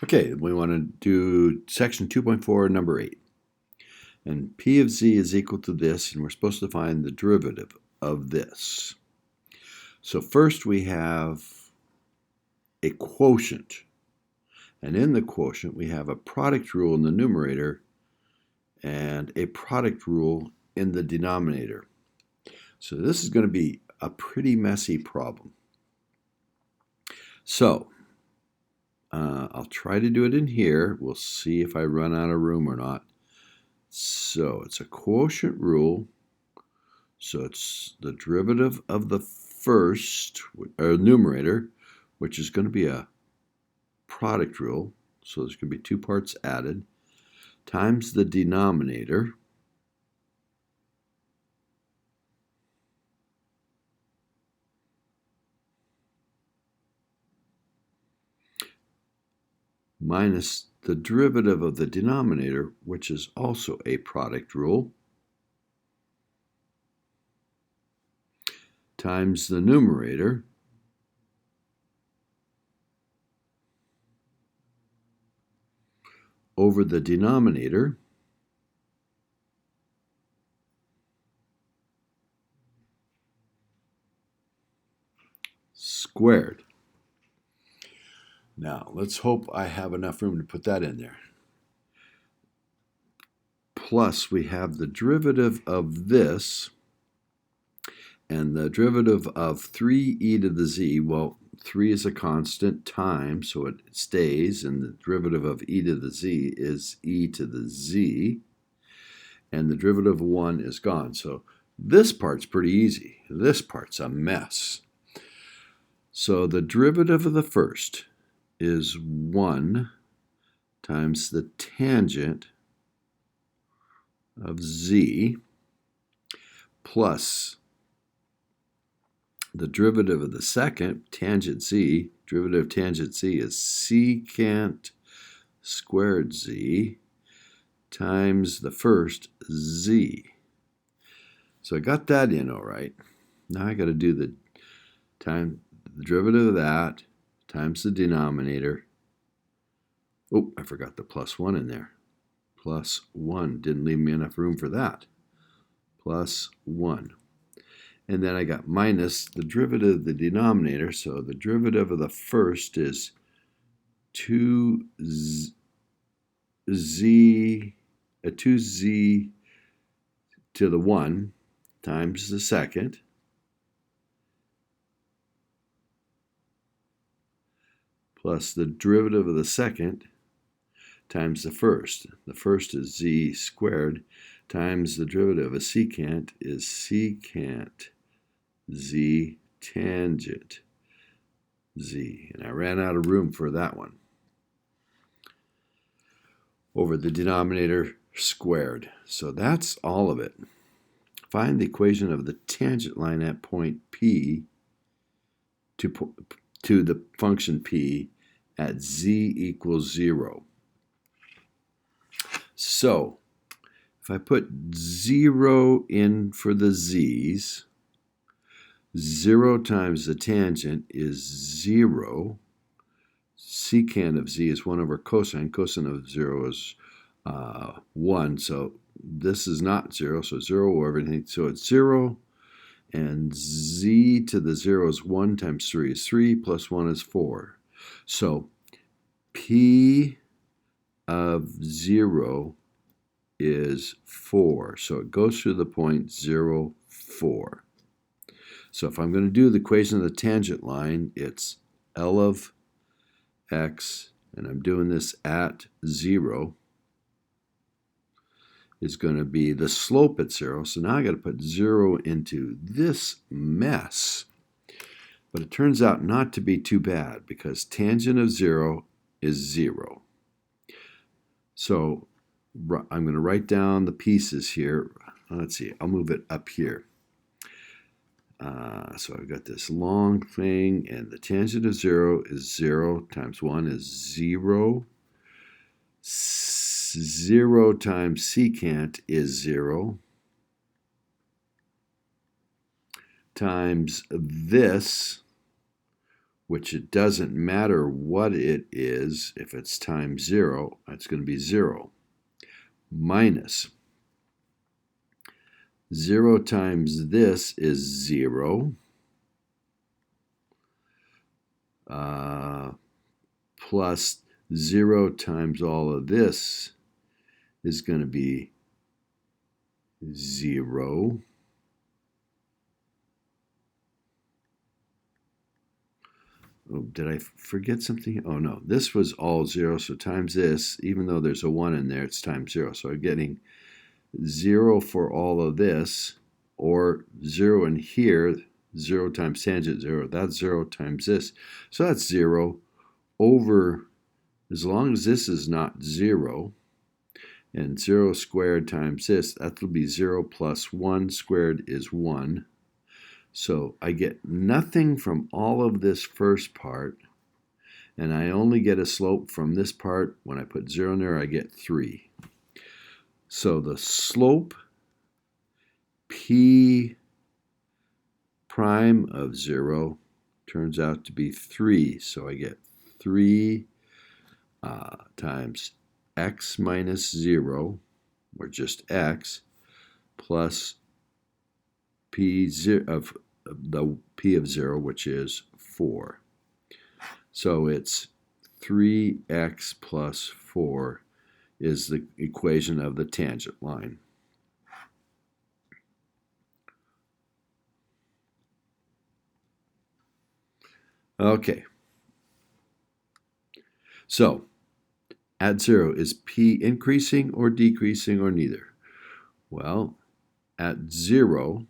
Okay, we want to do section 2.4, number 8. And p of z is equal to this, and we're supposed to find the derivative of this. So first we have a quotient. And in the quotient, we have a product rule in the numerator and a product rule in the denominator. So this is going to be a pretty messy problem. So I'll try to do it in here. We'll see if I run out of room or not. So it's a quotient rule. So it's the derivative of the first, or numerator, which is going to be a product rule. So there's going to be two parts added, times the denominator, minus the derivative of the denominator, which is also a product rule, times the numerator, over the denominator, squared. Now, let's hope I have enough room to put that in there. Plus, we have the derivative of this, and the derivative of 3e to the z, well, 3 is a constant time, so it stays, and the derivative of e to the z is e to the z, and the derivative of 1 is gone. So this part's pretty easy. This part's a mess. So the derivative of the first is 1 times the tangent of z plus the derivative of the second, tangent z, derivative of tangent z is secant squared z times the first z. So I got that in all right. Now I got to do the derivative of that times the denominator. Oh, I forgot the plus 1 in there. Plus 1. Didn't leave me enough room for that. Plus 1. And then I got minus the derivative of the denominator. So the derivative of the first is 2z to the 1 times the second plus the derivative of the second times the first. The first is z squared times the derivative of secant is secant z tangent z. And I ran out of room for that one. Over the denominator squared. So that's all of it. Find the equation of the tangent line at point P to the function P at z equals 0. So if I put 0 in for the z's, 0 times the tangent is 0. Secant of z is 1 over cosine. Cosine of 0 is 1. So this is not 0, so 0 over everything. So it's 0. And z to the 0 is 1 times 3 is 3, plus 1 is 4. So p of 0 is 4. So it goes through the point 0, 4. So if I'm going to do the equation of the tangent line, it's L of x, and I'm doing this at 0, is going to be the slope at 0. So now I got to put 0 into this mess. But it turns out not to be too bad because tangent of 0 is 0. So I'm going to write down the pieces here. Let's see, I'll move it up here. So I've got this long thing, and the tangent of 0 is 0 times 1 is 0. 0 times secant is 0 times this, which it doesn't matter what it is. If it's times 0, that's going to be 0, minus 0 times this is 0, plus 0 times all of this is going to be 0. Oh, did I forget something? Oh, no. This was all 0, so times this, even though there's a 1 in there, it's times 0. So I'm getting 0 for all of this, or 0 in here, 0 times tangent 0. That's 0 times this. So that's 0 over, as long as this is not 0, and 0 squared times this, that will be 0 plus 1 squared is 1. So I get nothing from all of this first part, and I only get a slope from this part. When I put 0 in there, I get 3. So the slope p prime of 0 turns out to be 3. So I get 3 times x minus 0, or just x, plus p of the p of 0, which is 4. So it's 3x plus 4 is the equation of the tangent line. Okay. So at 0, is p increasing or decreasing or neither? Well, at 0,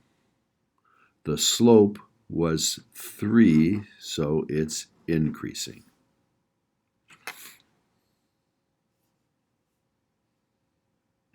the slope was 3, so it's increasing.